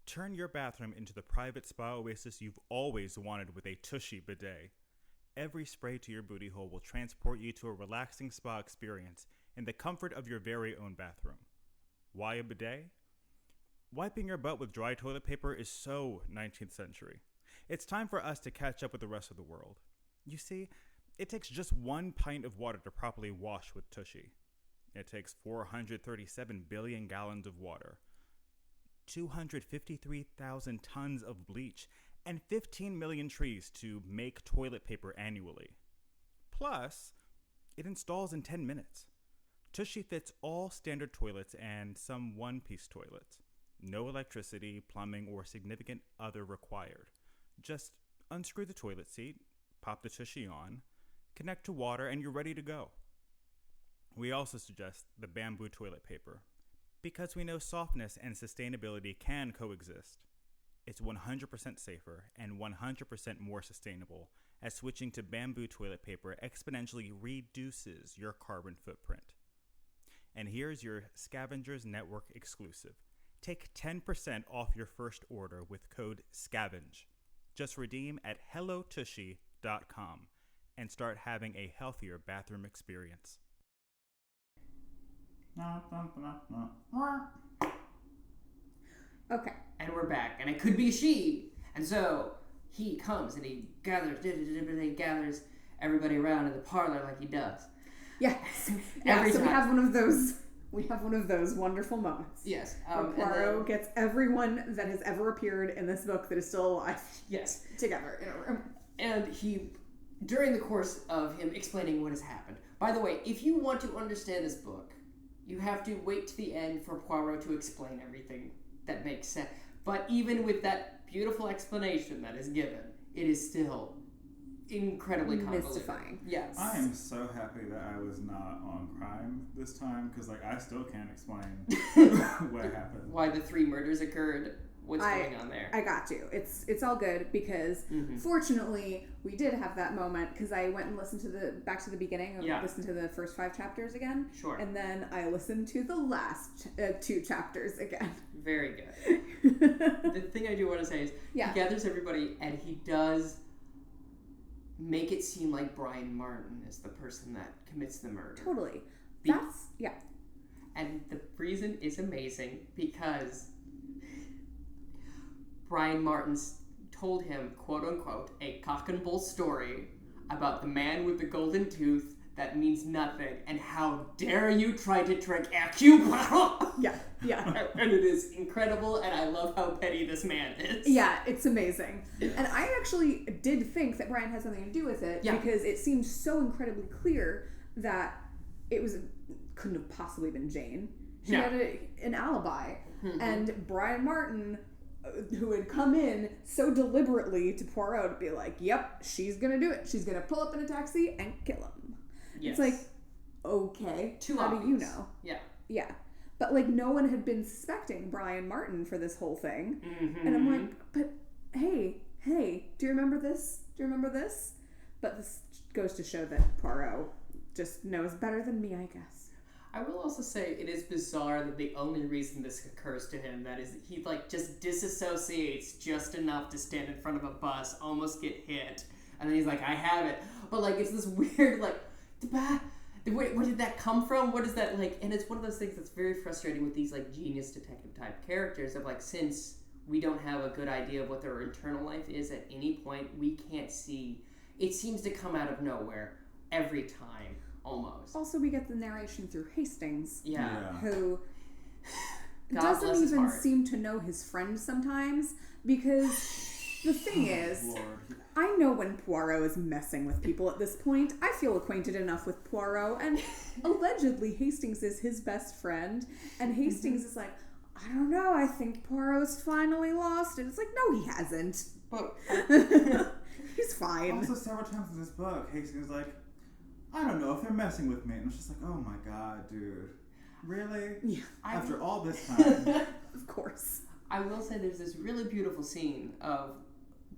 Turn your bathroom into the private spa oasis you've always wanted with a Tushy bidet. Every spray to your booty hole will transport you to a relaxing spa experience, in the comfort of your very own bathroom. Why a bidet? Wiping your butt with dry toilet paper is so 19th century. It's time for us to catch up with the rest of the world. You see, it takes just 1 pint of water to properly wash with Tushy. It takes 437 billion gallons of water, 253,000 tons of bleach, and 15 million trees to make toilet paper annually. Plus, it installs in 10 minutes. Tushy fits all standard toilets and some one-piece toilets. No electricity, plumbing, or significant other required. Just unscrew the toilet seat, pop the Tushy on, connect to water, and you're ready to go. We also suggest the bamboo toilet paper, because we know softness and sustainability can coexist. It's 100% safer and 100% more sustainable, as switching to bamboo toilet paper exponentially reduces your carbon footprint. And here's your Scavengers Network exclusive. Take 10% off your first order with code SCAVENGE. Just redeem at hellotushy.com and start having a healthier bathroom experience. Okay. And we're back, and it could be she. And so he comes and he gathers everybody around in the parlor like he does. Yeah. Every So time. we have one of those. We have one of those wonderful moments. Yes. Where Poirot gets everyone that has ever appeared in this book that is still alive. Yes. Together in a room. And he, during the course of him explaining what has happened. By the way, if you want to understand this book, you have to wait to the end for Poirot to explain everything that makes sense. But even with that beautiful explanation that is given, it is still incredibly convoluted. Mystifying. Yes. I am so happy that I was not on crime this time, because I still can't explain what happened. Why the 3 murders occurred. What's going on there? I got you. It's all good because fortunately we did have that moment because I went and listened to back to the beginning and listened to the first 5 chapters again. Sure. And then I listened to the last 2 chapters again. Very good. The thing I do want to say is he gathers everybody and he does make it seem like Brian Martin is the person that commits the murder. Totally. And the reason is amazing because Brian Martin's told him, quote unquote, a cock and bull story about the man with the golden tooth that means nothing, and how dare you try to trick Hercule Poirot? Yeah. And it is incredible, and I love how petty this man is. Yeah, it's amazing. And I actually did think that Brian had something to do with it because it seemed so incredibly clear that it couldn't have possibly been Jane. She had an alibi, and Brian Martin, who had come in so deliberately to Poirot to be like, yep, she's gonna do it. She's gonna pull up in a taxi and kill him. Yes. It's like, okay, Too how obvious. do you know? Yeah. But like no one had been suspecting Brian Martin for this whole thing. Mm-hmm. And I'm like, but hey, do you remember this? But this goes to show that Poirot just knows better than me, I guess. I will also say it is bizarre that the only reason this occurs to him, that is, he like just disassociates just enough to stand in front of a bus, almost get hit, and then he's like, I have it. But like, it's this weird like, where did that come from? What is that like? And it's one of those things that's very frustrating with these like genius detective type characters of like, since we don't have a good idea of what their internal life is at any point, we can't see. It seems to come out of nowhere every time. Almost. Also, we get the narration through Hastings, who God doesn't bless his even heart. seem to know his friend sometimes, because the thing is, Lord. I know when Poirot is messing with people at this point. I feel acquainted enough with Poirot, and allegedly Hastings is his best friend, and Hastings is like, I don't know, I think Poirot's finally lost it. It's like, no, he hasn't. But He's fine. Also, several times in this book, Hastings is like, I don't know if they're messing with me. And it's just like, oh my god, dude. Really? Yeah. After all this time. Of course. I will say there's this really beautiful scene of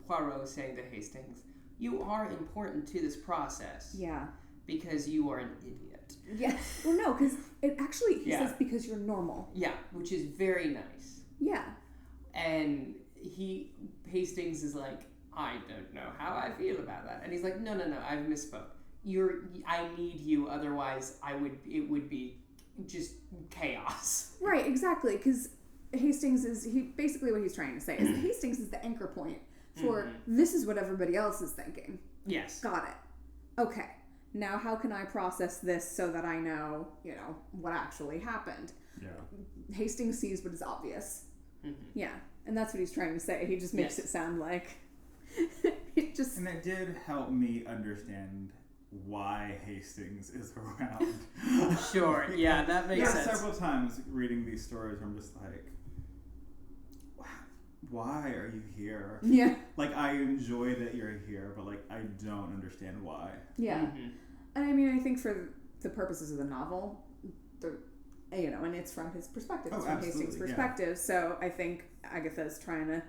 Poirot saying to Hastings, you are important to this process. Yeah. Because you are an idiot. Yeah. Well, no, because it actually, he says, because you're normal. Yeah, which is very nice. Yeah. And Hastings is like, I don't know how I feel about that. And he's like, no, I've misspoke. I need you, otherwise it would be just chaos. Right, exactly, because Hastings is, basically what he's trying to say is that Hastings is the anchor point for this is what everybody else is thinking. Yes. Got it. Okay. Now how can I process this so that I know, what actually happened? Yeah. Hastings sees what is obvious. Yeah. And that's what he's trying to say. He just makes it sound like it just... And it did help me understand why Hastings is around. Sure, yeah, that makes sense. Several times reading these stories where I'm just like, why are you here? Yeah. Like, I enjoy that you're here, but, like, I don't understand why. Yeah. And I mean, I think for the purposes of the novel, and it's from his perspective. It's from Hastings' perspective. Yeah. So I think Agatha's trying to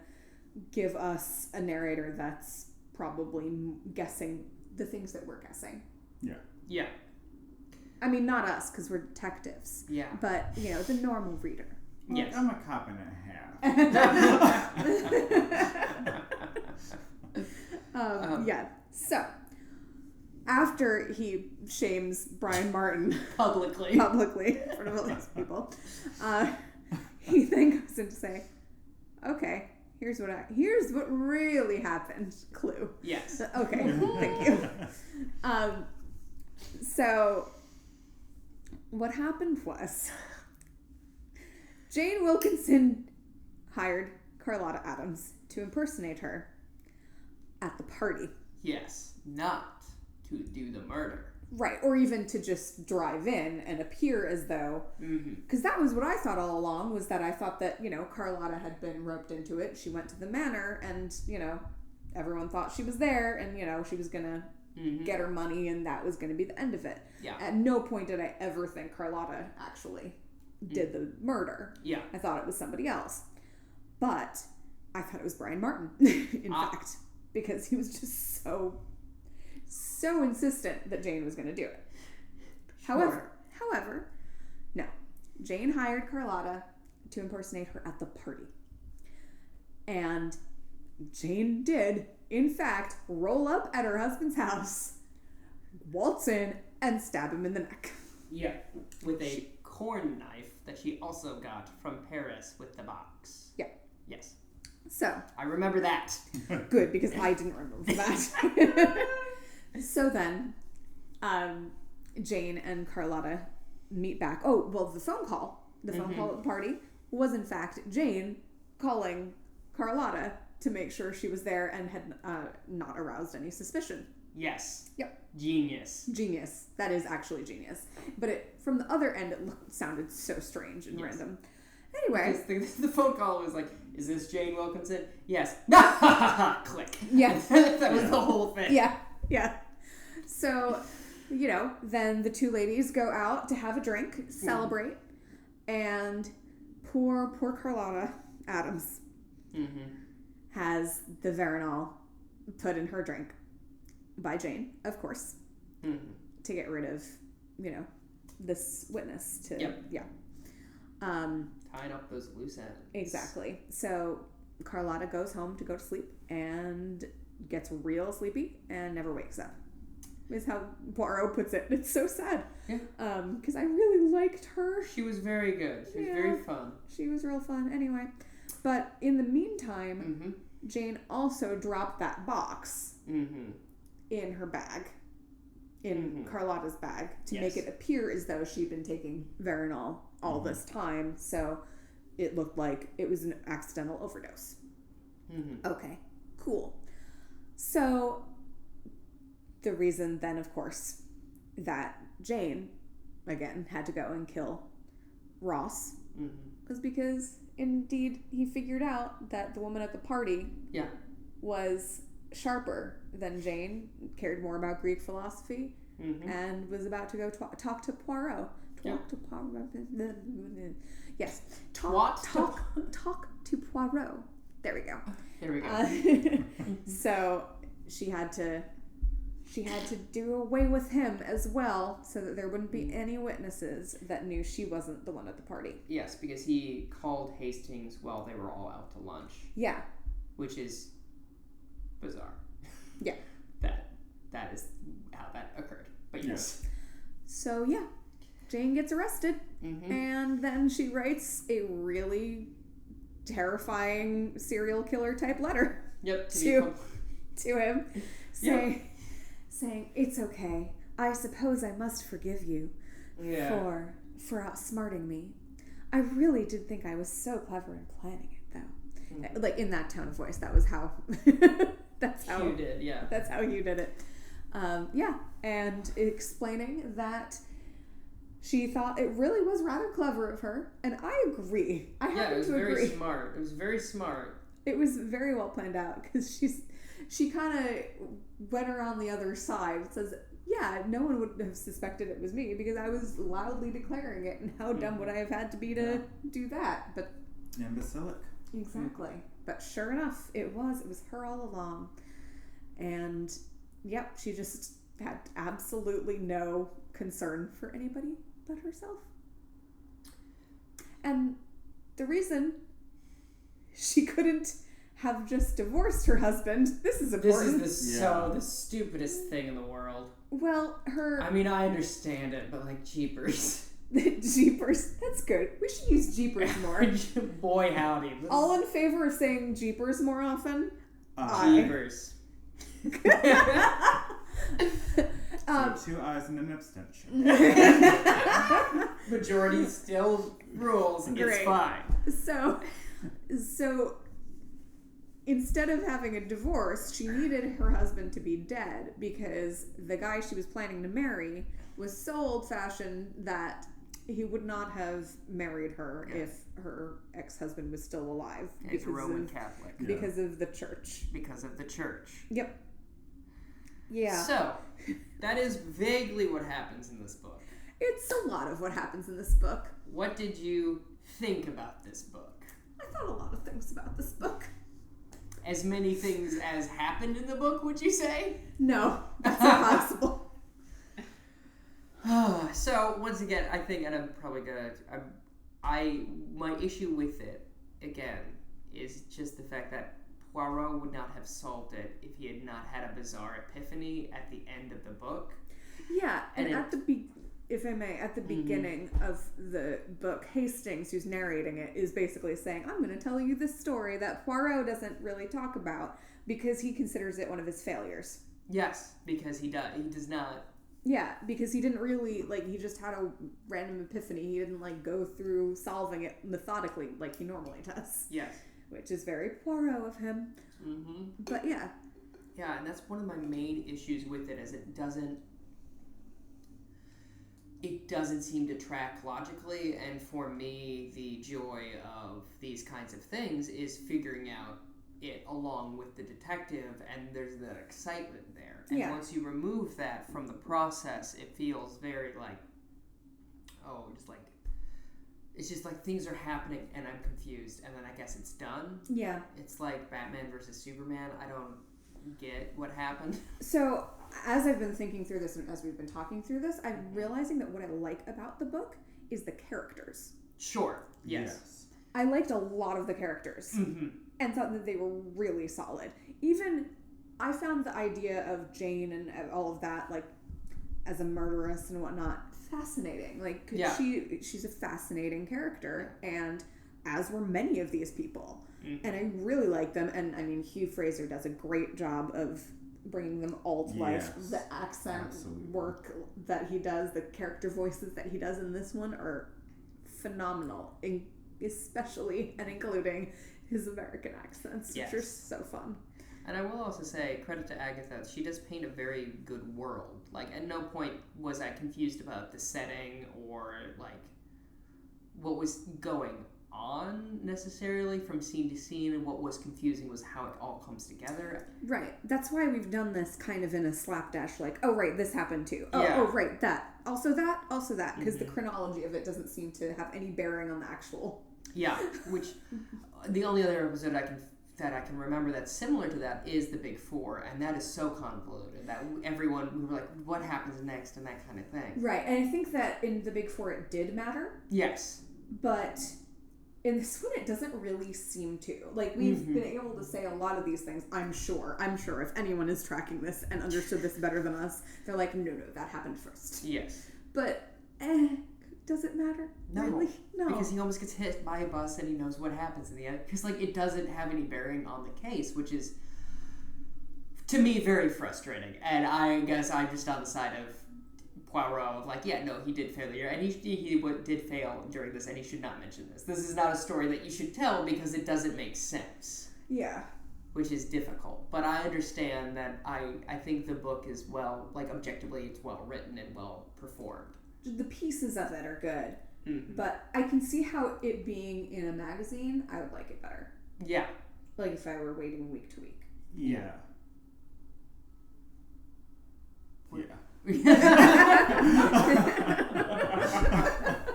give us a narrator that's probably guessing the things that we're guessing. Yeah. Yeah. I mean, not us, because we're detectives. Yeah. But, the normal reader. Well, yes. I'm a cop and a half. Yeah. So, after he shames Brian Martin publicly in front of all these people, he then goes in to say, "Okay, here's what really happened." Clue. Yes. Okay. Thank you. So, what happened was Jane Wilkinson hired Carlotta Adams to impersonate her at the party. Yes, not to do the murder. Right, or even to just drive in and appear as though... Because that was what I thought all along, was that I thought that, Carlotta had been roped into it. She went to the manor and, everyone thought she was there and, she was going to get her money and that was going to be the end of it. Yeah. At no point did I ever think Carlotta actually did the murder. Yeah. I thought it was somebody else. But I thought it was Brian Martin, in fact, because he was just so insistent that Jane was going to do it. Sure. However, no. Jane hired Carlotta to impersonate her at the party. And Jane did, in fact, roll up at her husband's house, waltz in, and stab him in the neck. Yeah, with a corn knife that she also got from Paris with the box. Yeah. Yes. So. I remember that. Good, because I didn't remember that. So then, Jane and Carlotta meet back. Oh, well, the phone call at the party was in fact Jane calling Carlotta to make sure she was there and had not aroused any suspicion. Yes. Yep. Genius. That is actually genius. But from the other end, it sounded so strange and random. Anyway. The phone call was like, is this Jane Wilkinson? Yes. Click. Yeah. That was the whole thing. Yeah. So, then the two ladies go out to have a drink, celebrate, and poor Carlotta Adams has the Veronal put in her drink by Jane, of course, to get rid of, this witness to, tying up those loose ends. Exactly. So Carlotta goes home to go to sleep and gets real sleepy and never wakes up. Is how Poirot puts it. It's so sad. Yeah. Because I really liked her. She was very good. She was very fun. She was real fun. Anyway. But in the meantime, Jane also dropped that box in her bag. In Carlotta's bag. To make it appear as though she'd been taking Veronal all this time. So it looked like it was an accidental overdose. Okay. Cool. So... the reason then, of course, that Jane, again, had to go and kill Ross was because, indeed, he figured out that the woman at the party was sharper than Jane, cared more about Greek philosophy, and was about to go talk to Poirot. Talk to Poirot. Yes. Talk to Poirot. There we go. So she had to do away with him as well so that there wouldn't be any witnesses that knew she wasn't the one at the party. Yes, because he called Hastings while they were all out to lunch. Yeah. Which is bizarre. Yeah. That is how that occurred. Yes. So yeah, Jane gets arrested, and then she writes a really terrifying serial killer type letter Yep. to him, saying, "It's okay. I suppose I must forgive you for outsmarting me. I really did think I was so clever in planning it, though." Like in that tone of voice, that was how. That's how you did. Yeah. That's how you did it. And explaining that she thought it really was rather clever of her, and I agree. I happen it was to very agree. smart. It was very smart. It was very well planned out because she kind of went around the other side. It says, yeah, no one would have suspected it was me because I was loudly declaring it, and how dumb would I have had to be to do that? But Imbecilic. exactly. But sure enough, it was her all along. And yep, she just had absolutely no concern for anybody but herself. And the reason she couldn't have just divorced her husband, this is important. This is the stupidest thing in the world. Well, I mean, I understand it, but like, jeepers. Jeepers. That's good. We should use jeepers more. Boy, howdy. All in favor of saying jeepers more often? Jeepers. So 2 ayes and an abstention. Majority still rules. Great. It's fine. So instead of having a divorce, she needed her husband to be dead because the guy she was planning to marry was so old-fashioned that he would not have married her if her ex-husband was still alive. He's a Roman Catholic. Because of the church. Because of the church. Yep. Yeah. So, that is vaguely what happens in this book. It's a lot of what happens in this book. What did you think about this book? I thought a lot of things about this book. As many things as happened in the book, would you say? No, that's impossible. So, once again, I think, and I'm probably gonna, my issue with it, again, is just the fact that Poirot would not have solved it if he had not had a bizarre epiphany at the end of the book. Yeah, and at the beginning of the book, Hastings, who's narrating it, is basically saying, I'm going to tell you this story that Poirot doesn't really talk about because he considers it one of his failures. Yes, because he does not. Yeah, because he didn't really, he just had a random epiphany. He didn't, go through solving it methodically like he normally does. Yes. Which is very Poirot of him. Mm-hmm. But yeah. Yeah, and that's one of my main issues with it, is it doesn't seem to track logically, and for me, the joy of these kinds of things is figuring out it along with the detective, and there's that excitement there. And once you remove that from the process, it feels very it's just like things are happening and I'm confused, and then I guess it's done. Yeah. It's like Batman versus Superman. I don't get what happened. So, as I've been thinking through this and as we've been talking through this, I'm realizing that what I like about the book is the characters. Sure. Yes. I liked a lot of the characters and thought that they were really solid. Even, I found the idea of Jane and all of that, as a murderess and whatnot, fascinating. She's a fascinating character, and as were many of these people. And I really like them, and I mean, Hugh Fraser does a great job of bringing them all to life. The accent work that he does, the character voices that he does in this one are phenomenal, especially and including his American accents, which are so fun. And I will also say, credit to Agatha, she does paint a very good world. At no point was I confused about the setting or, what was going on necessarily from scene to scene, and what was confusing was how it all comes together. Right. That's why we've done this kind of in a slapdash, oh, right, this happened too. Oh, right, that. Also that, because the chronology of it doesn't seem to have any bearing on the actual... Yeah, which the only other episode that I can remember that's similar to that is The Big Four, and that is so convoluted that everyone, we were like, what happens next, and that kind of thing. Right, and I think that in The Big Four it did matter. Yes. But In this one, it doesn't really seem to. Like, we've been able to say a lot of these things, I'm sure. If anyone is tracking this and understood this better than us, they're like, no, that happened first. Yes. But, does it matter? No. Really? No. Because he almost gets hit by a bus and he knows what happens in the end. Because, like, it doesn't have any bearing on the case, which is, to me, very frustrating. And I guess I'm just on the side of Poirot of, like, yeah, no, he did fail here. And he did fail during this, and he should not mention this. This is not a story that you should tell because it doesn't make sense. Yeah. Which is difficult. But I understand that I think the book is well, like, objectively, it's well written and well performed. The pieces of it are good, but I can see how it being in a magazine, I would like it better. Yeah. Like if I were waiting week to week. Yeah.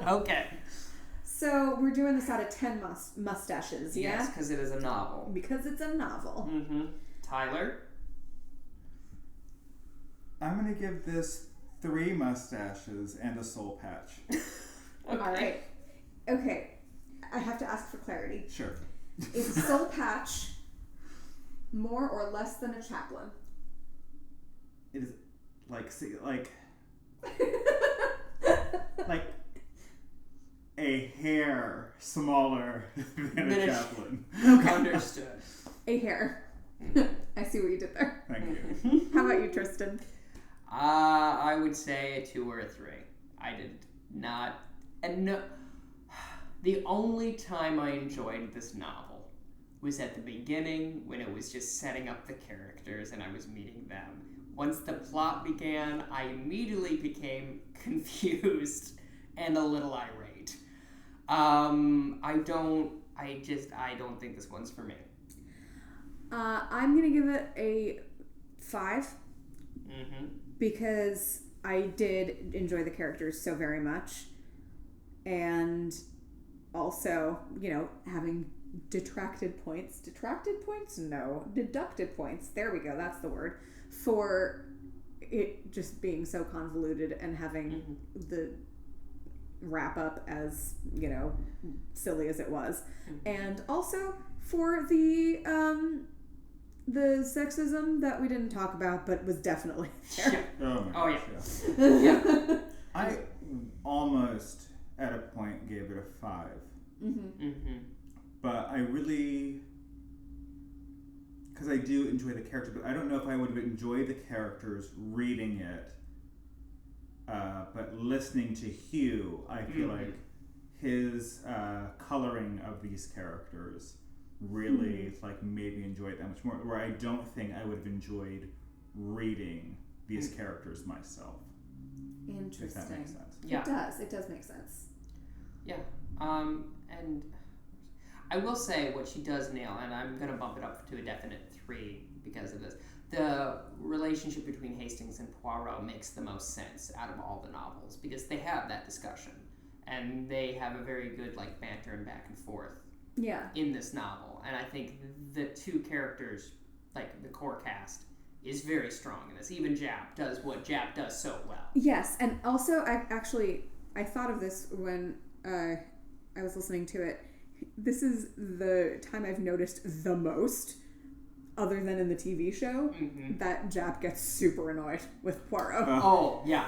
Okay. So we're doing this out of 10 mustaches, yeah? Yes, because it is a novel. Because it's a novel. Tyler? I'm going to give this 3 mustaches and a soul patch. Okay. All right. Okay. I have to ask for clarity. Sure. Is a soul patch more or less than a chaplain? It is like a hair smaller than a chaplain. Understood. A hair. I see what you did there. Thank you. How about you, Tristan? I would say a 2 or a 3. I did not, and no. The only time I enjoyed this novel was at the beginning when it was just setting up the characters and I was meeting them. Once the plot began, I immediately became confused and a little irate. I don't think this one's for me. I'm gonna give it a 5. Because I did enjoy the characters so very much, and also, having deducted points, there we go, that's the word, for it just being so convoluted and having the wrap up as, silly as it was. And also for the sexism that we didn't talk about, but was definitely there. Oh my gosh, yeah. I almost, at a point, gave it a 5. But I really, because I do enjoy the character, but I don't know if I would have enjoyed the characters reading it. But listening to Hugh, I feel like his coloring of these characters really made me enjoy it that much more, where I don't think I would have enjoyed reading these characters myself. Interesting. If that makes sense. Yeah. It does make sense. Yeah. And I will say what she does nail, and I'm going to bump it up to a definite 3 because of this. The relationship between Hastings and Poirot makes the most sense out of all the novels because they have that discussion and they have a very good banter and back and forth in this novel. And I think the 2 characters, the core cast, is very strong in this. Even Jap does what Jap does so well. Yes, and also I thought of this when I was listening to it. This is the time I've noticed the most, other than in the TV show, that Jap gets super annoyed with Poirot. Oh, yeah.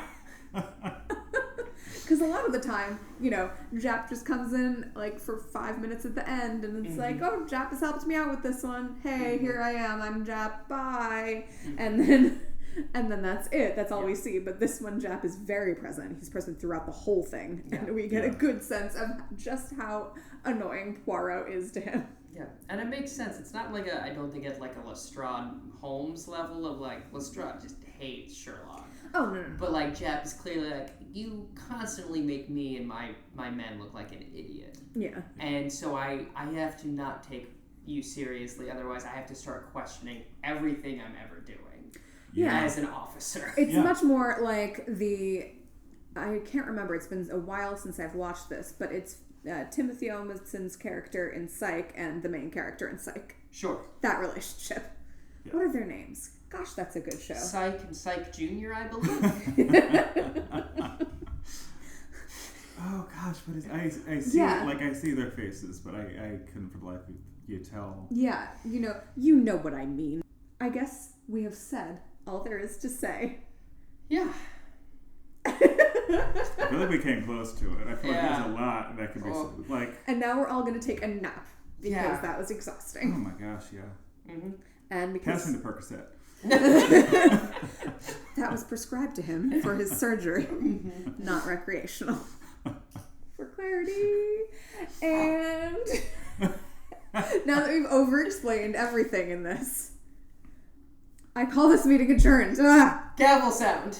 Because a lot of the time, Jap just comes in for 5 minutes at the end, and it's oh, Jap has helped me out with this one. Hey, here I am. I'm Jap. Bye. And then that's it. That's all we see. But this one, Jap is very present. He's present throughout the whole thing, and we get a good sense of just how annoying Poirot is to him. Yeah, and it makes sense. It's not I don't think it's a Lestrade Holmes level of Lestrade just hates Sherlock. Oh, no. But Jap is clearly you constantly make me and my men look like an idiot. Yeah. And so I have to not take you seriously, otherwise I have to start questioning everything I'm ever doing as an officer. It's much more like I can't remember, it's been a while since I've watched this, but it's Timothy Omison's character in Psych and the main character in Psych. Sure. That relationship. Yeah. What are their names? Gosh, that's a good show. Psych and Psych Jr., I believe. Oh gosh, but I see Yeah. like I see their faces, but I couldn't for the life of you tell. Yeah, you know what I mean. I guess we have said all there is to say. Yeah. I feel like we came close to it. I feel like there's a lot that could be said. Like, and now we're all going to take a nap because that was oh exhausting. my gosh, yeah. Mm-hmm. And because Pass me the Percocet. that was prescribed to him for his surgery, not recreational. For clarity. And now that we've over-explained everything in this, I call this meeting adjourned. Ah! Gavel sound.